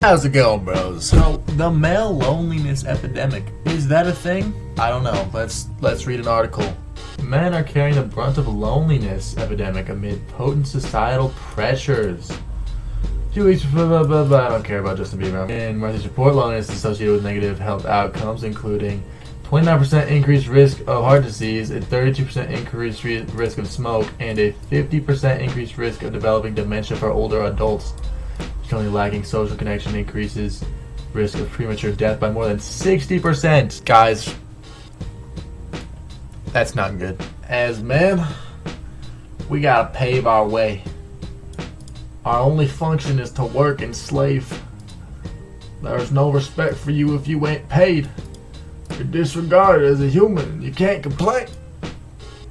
How's it going, bros? So, the male loneliness epidemic, is that a thing? I don't know. Let's read an article. Men are carrying the brunt of loneliness epidemic amid potent societal pressures. 2 weeks, blah, blah, blah, blah. I don't care about Justin Bieber. In research report, loneliness is associated with negative health outcomes, including 29% increased risk of heart disease, a 32% increased risk of smoke, and a 50% increased risk of developing dementia for older adults. Currently lacking social connection increases risk of premature death by more than 60%. Guys, that's not good. As men, we gotta pave our way. Our only function is to work and slave. There's no respect for you if you ain't paid. You're disregarded as a human and you can't complain.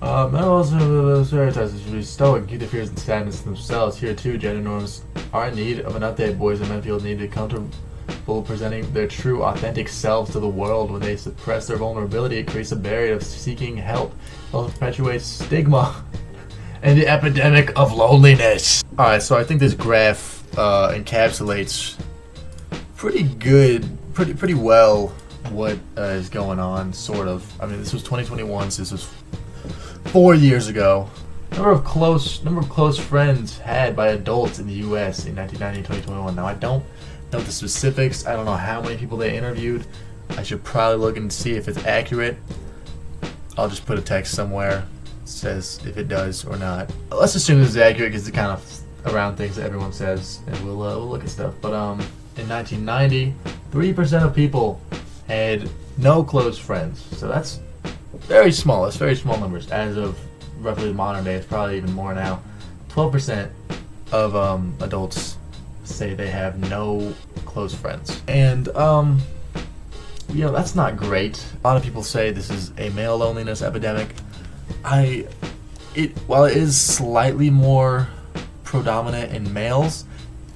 Men also stereotypes should be stoic, keep their fears and sadness to themselves. Here too, gender norms are in need of an update. Boys and men feel the need to be comfortable presenting their true, authentic selves to the world. When they suppress their vulnerability, it creates a barrier of seeking help. It also perpetuates stigma and the epidemic of loneliness. Alright, so I think this graph encapsulates pretty well what is going on, sort of. I mean, this was 2021, so this was 4 years ago. Number of close friends had by adults in the U.S. in 1990 and 2021. Now, I don't know the specifics. I don't know how many people they interviewed. I should probably look and see if it's accurate. I'll just put a text somewhere that says if it does or not. Let's assume this is accurate because it's kind of around things that everyone says, and we'll look at stuff. But in 1990, 3% of people had no close friends. So that's very small. That's very small numbers. As of roughly modern day, it's probably even more now. 12% of adults say they have no close friends, and that's not great. A lot of people say this is a male loneliness epidemic. While it is slightly more predominant in males,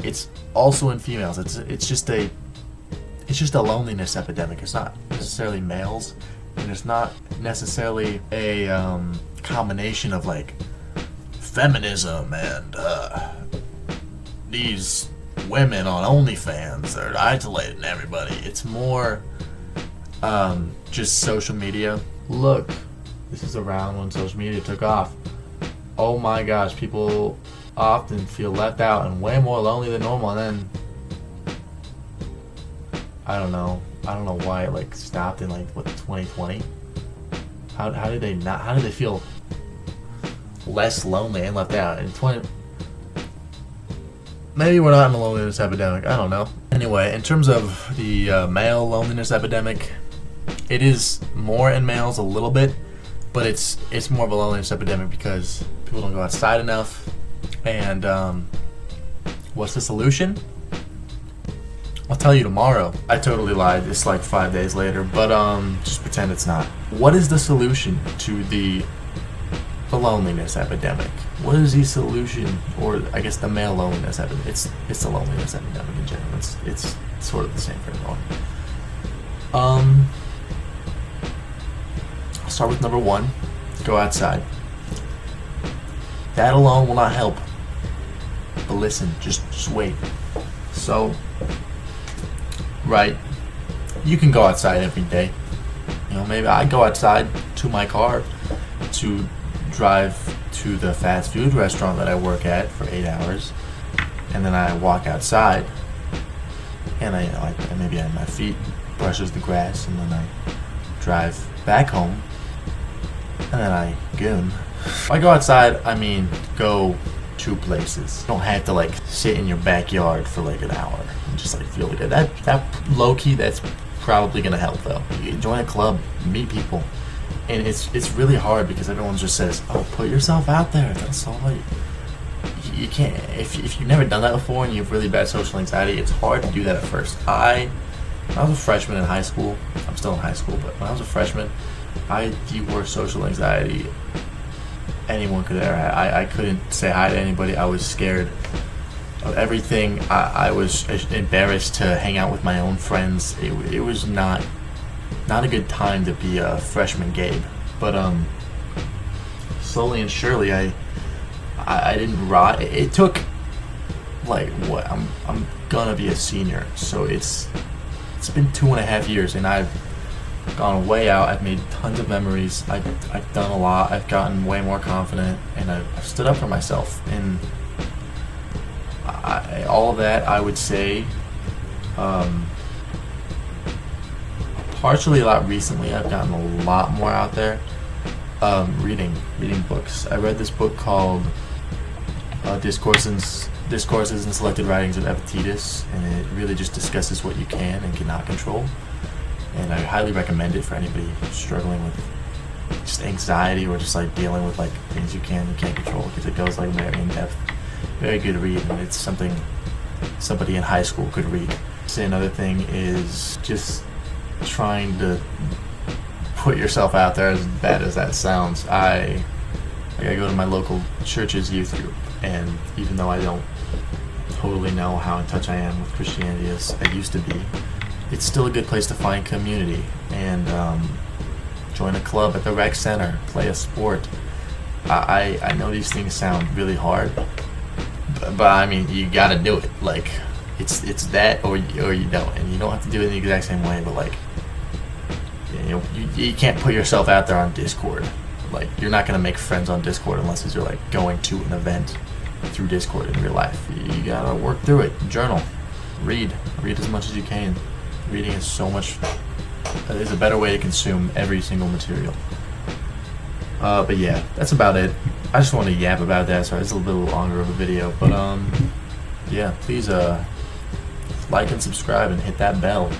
it's also in females. It's just a loneliness epidemic. It's not necessarily males. And it's not necessarily a combination of like feminism and these women on OnlyFans that are isolating everybody. It's more just social media. Look, this is around when social media took off. Oh my gosh, people often feel left out and way more lonely than normal. And then I don't know why it stopped in 2020. How did they feel less lonely and left out in 20? Maybe we're not in a loneliness epidemic. I don't know. Anyway, in terms of the male loneliness epidemic, it is more in males a little bit, but it's more of a loneliness epidemic because people don't go outside enough. And what's the solution? I'll tell you tomorrow. I totally lied. It's 5 days later, but just pretend it's not. What is the solution to the loneliness epidemic? What is the solution, or I guess the male loneliness epidemic? It's the loneliness epidemic in general. It's sort of the same for everyone. I'll start with number one. Go outside. That alone will not help. But listen, just wait. So, right, you can go outside every day. Maybe I go outside to my car to drive to the fast food restaurant that I work at for 8 hours, and then I walk outside, and I maybe my feet brushes the grass, and then I drive back home, and then I goon. If I go outside, I mean go two places. You don't have to sit in your backyard for an hour and just feel good. That low key, that's probably gonna help though. You join a club, meet people, and it's really hard because everyone just says, "Oh, put yourself out there." That's all. You can't if you've never done that before and you have really bad social anxiety. It's hard to do that at first. When I was a freshman in high school, I'm still in high school, but when I was a freshman, I had the worst social anxiety anyone could ever have. I couldn't say hi to anybody. I was scared of everything. I was embarrassed to hang out with my own friends. It was not a good time to be a freshman Gabe. But slowly and surely I didn't rot. It took like what I'm gonna be a senior, so it's been 2.5 years, and I've gone way out. I've made tons of memories. I've done a lot. I've gotten way more confident, and I've stood up for myself. And all of that, I would say, partially a lot recently. I've gotten a lot more out there. Reading books. I read this book called Discourses and Selected Writings of Epidemic, and it really just discusses what you can and cannot control. And I highly recommend it for anybody struggling with just anxiety or just like dealing with like things you can and can't control, because it goes like very in depth. Very good read, and it's something somebody in high school could read. So another thing is just trying to put yourself out there, as bad as that sounds. I go to my local church's youth group, and even though I don't totally know how in touch I am with Christianity as I used to be, it's still a good place to find community and join a club at the rec center, play a sport. I know these things sound really hard, but I mean, you gotta do it. Like, it's that or you don't, and you don't have to do it in the exact same way, but like, you can't put yourself out there on Discord. Like, you're not gonna make friends on Discord unless you're like going to an event through Discord in real life. You gotta work through it. Journal, read as much as you can. Reading is so much. Is a better way to consume every single material. But yeah, that's about it. I just wanted to yap about that. Sorry, it's a little bit longer of a video, but yeah, please like and subscribe and hit that bell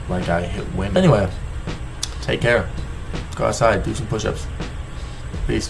like I hit win. Anyway, take care. Let's go outside, do some push-ups. Peace.